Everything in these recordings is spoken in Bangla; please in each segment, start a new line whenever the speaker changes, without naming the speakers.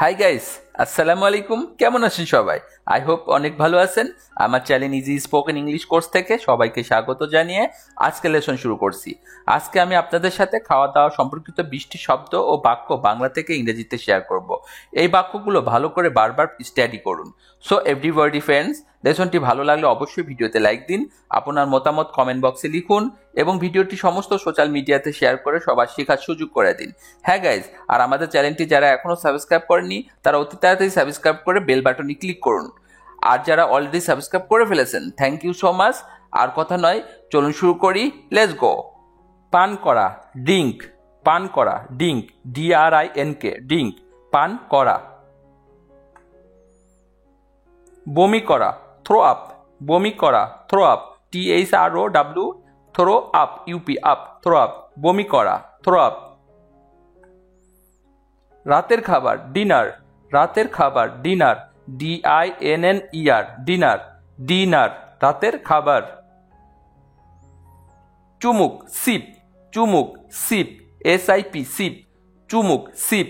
হাই গাইস, আসসালামু আলাইকুম। কেমন আছেন সবাই? আই হোপ অনেক ভালো আছেন। আমার channel easy spoken English course থেকে সবাইকে স্বাগত জানিয়ে আজকে লেসন শুরু করছি। আজকে আমি আপনাদের সাথে খাওয়া দাওয়া সম্পর্কিত 20টি শব্দ ও বাক্য বাংলা থেকে ইংরেজিতে শেয়ার করব। এই বাক্যগুলো ভালো করে বারবার স্টাডি করুন। সো এভরিবডি ফ্রেন্ডস, লেসনটি ভালো লাগলে অবশ্যই ভিডিওতে লাইক দিন, আপনার মতামত কমেন্ট বক্সে লিখুন এবং ভিডিওটি সমস্ত সোশ্যাল মিডিয়াতে শেয়ার করে সবার শেখার সুযোগ করে দিন। হ্যাঁ গাইজ, আর আমাদের চ্যানেলটি যারা এখনও সাবস্ক্রাইব করেননি তারা অতি তাড়াতাড়ি সাবস্ক্রাইব করে বেল বাটনে ক্লিক করুন। আর যারা অলরেডি সাবস্ক্রাইব করে ফেলেছেন, থ্যাংক ইউ সো মাচ। আর কথা নয়, চলুন শুরু করি। Let's go. পান করা, ড্রিঙ্ক। পান করা, ড্রিঙ্ক, DRINK, ড্রিঙ্ক, পান করা। বমি করা, থ্রো আপ। বমি করা, throw up, THROW, throw up, UP, up, throw up, বমি করা, থ্রো আপ। রাতের খাবার, ডিনার। রাতের খাবার, ডিনার, DINNER, ডিনার, ডিনার, রাতের খাবার। চুমুক, সিপ। চুমুক, সিপ, SIP, সিপ, চুমুক, সিপ।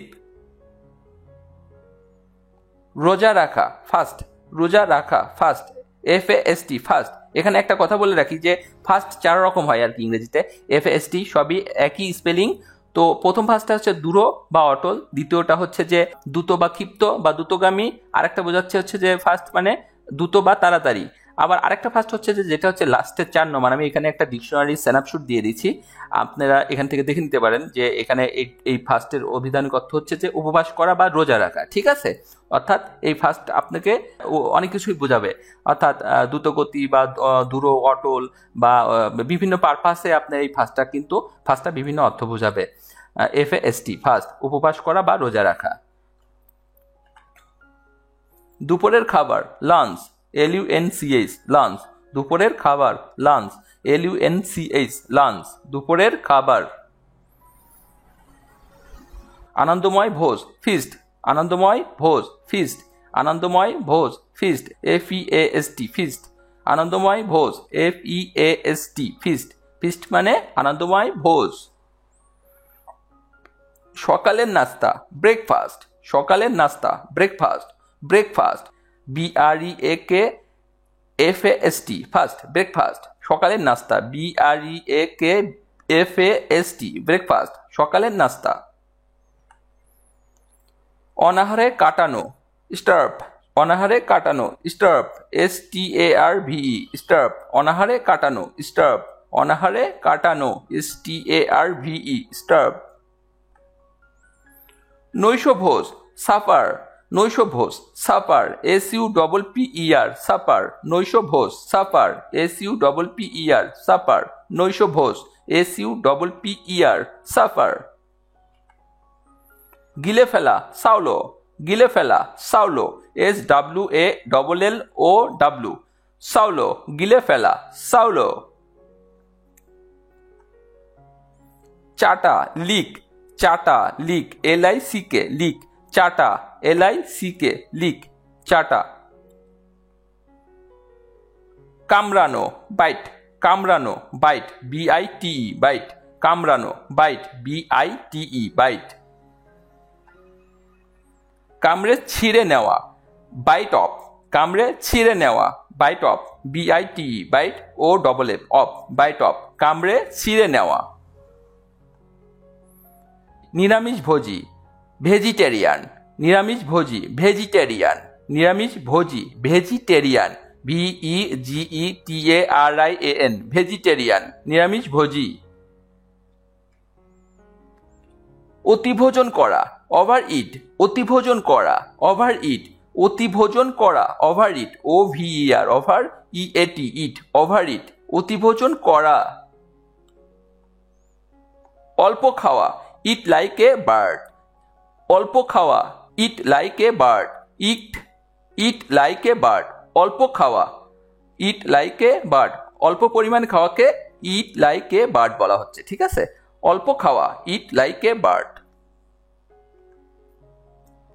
রোজা রাখা, ফাস্ট। রোজা রাখা, ফাস্ট, FAST, ফাস্ট। এখানে একটা কথা বলে রাখি যে ফাস্ট 4 রকম হয় আর কি ইংরেজিতে। FAST সবই একই স্পেলিং। তো প্রথম ফাস্টটা হচ্ছে দূর বা অটল, দ্বিতীয়টা হচ্ছে যে দ্রুত বা ক্ষিপ্ত বা দ্রুতগামী, আরেকটা বোঝাচ্ছে হচ্ছে যে ফাস্ট মানে দ্রুত বা তাড়াতাড়ি। আবার আরেকটা ফাস্ট হচ্ছে যে যেটা হচ্ছে লাস্টের 4 নম্বর। আমি এখানে একটা ডিকশনারি স্ন্যাপশট দিয়ে দিচ্ছি, আপনারা এখান থেকে দেখে নিতে পারেন যে এখানে এই ফাস্টের অভিধানিক অর্থ হচ্ছে যে উপবাস করা বা রোজা রাখা। ঠিক আছে, অর্থাৎ এই ফাস্ট আপনাকে অনেক কিছুই বোঝাবে, অর্থাৎ দ্রুতগতি বা দূর অটল বা বিভিন্ন পারপাসে আপনার এই ফাস্টটা বিভিন্ন অর্থ বোঝাবে। FAST, ফাস্ট, উপবাস করা বা রোজা রাখা। দুপুরের খাবার, লাঞ্চ, LUNCH, লাঞ্চ, দুপুরের খাবার, লাঞ্চ, LUNCH, লাঞ্চ, দুপুরের খাবার। আনন্দময় ভোজ, ফিস্ট। আনন্দময় ভোজ, ফিস্ট, আনন্দময় ভোজ, ফিস্ট, FEAST, ফিস্ট, আনন্দময় ভোজ, FEAST, ফিস্ট, ফিস্ট মানে আনন্দময় ভোজ। সকালের নাস্তা, ব্রেকফাস্ট। সকালের নাস্তা, breakfast, breakfast, BREAKFAST, fast, breakfast, সকালের নাস্তা, BREAKFAST, ব্রেকফাস্ট, সকালের নাস্তা। অনাহারে কাটানো, স্টার্ভ। অনাহারে কাটানো, স্টার্ভ, STARVE, স্টার্ভ, অনাহারে কাটানো, স্টার্ভ, অনাহারে কাটানো, STARVE, স্টার্ভ। নৈশভোজ, সাপার। নৈশভোজ, সাপার, SUPPER, সাপার, নৈশভোজ, সাপার, SUPPER, সাপার, নৈশভোজ, SUPPER, সাপার। গিলে ফেলা, সাউলো। গিলে ফেলা, সাউলো, SWALLOW, সাউলো, গিলে ফেলা, সাউলো। চাটা, লিক। চাটা, লিক, LICK, লিক, চাটা, LICK, লিক, চাটা। কামড়ানো, বাইট। কামড়ানো, বাইট, BITE, বাইট, কামড়ানো, বাইট, BITE, বাইট। কামড়ে ছিঁড়ে নেওয়া, বাইট অফ। কামড়ে ছিঁড়ে নেওয়া, bite off, BITE, bite, OFF, off, bite off, কামড়ে ছিঁড়ে নেওয়া। নিরামিষভোজী, ভেজিটেরিয়ান। নিরামিষভোজী, ভেজিটেরিয়ান, নিরামিষভোজী, ভেজিটেরিয়ান, VEGETARIAN, ভেজিটেরিয়ান, নিরামিষভোজী। অতিভোজন করা, ওভার ইট। অতিভোজন করা, ওভার ইট, অতিভোজন করা, over eat, OVER, over EAT, eat, over eat, অতিভোজন করা। অল্প খাওয়া, ইট লাইক এ বার্ড। অল্প খাওয়া, eat like a bird, eat like a bird, অল্প খাওয়া, ইট লাইক এ বার্ড, অল্প পরিমাণ খাওয়াকে ইট লাইক এ বার্ড বলা হচ্ছে। ঠিক আছে, অল্প খাওয়া, ইট লাইক এ বার্ড।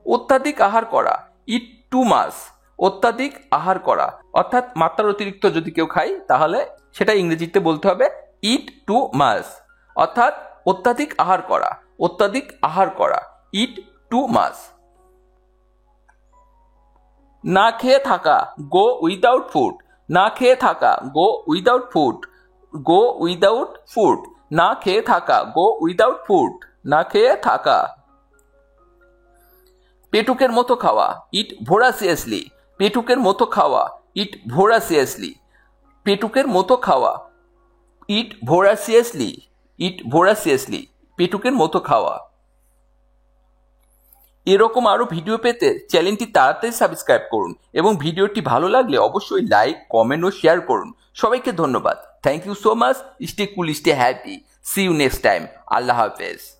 অত্যাধিক আহার করা, ইট টু মাচ। অত্যাধিক আহার করা, অর্থাৎ মাত্রার অতিরিক্ত যদি কেউ খায় তাহলে সেটা ইংরেজিতে বলতে হবে ইট টু মাচ, অর্থাৎ অত্যাধিক আহার করা, অত্যাধিক আহার করা, ইট টু মাচ। না খেয়ে থাকা, গো উইদাউট ফুড। না খেয়ে থাকা, গো উইদাউট ফুড। গো উইদাউট ফুড, না খেয়ে থাকা, গো উইদাউট ফুড, না খেয়ে থাকা। পেটুকের মতো খাওয়া, ইট ভোরাসিয়াসলি। পেটুকের মতো খাওয়া, ইট ভোরাসিয়াসলি। পেটুকের মতো খাওয়া, ইট ভোরাসিয়াসলি। ইট ভোরাসিয়াসলি, পেটুকের মতো খাওয়া। এরকম আরো ভিডিও পেতে চ্যানেলটি তাড়াতাড়ি সাবস্ক্রাইব করুন এবং ভিডিওটি ভালো লাগলে অবশ্যই লাইক, কমেন্ট ও শেয়ার করুন। সবাইকে ধন্যবাদ। Thank you so much. Stay cool, stay happy. See you next time. আল্লাহ হাফেজ।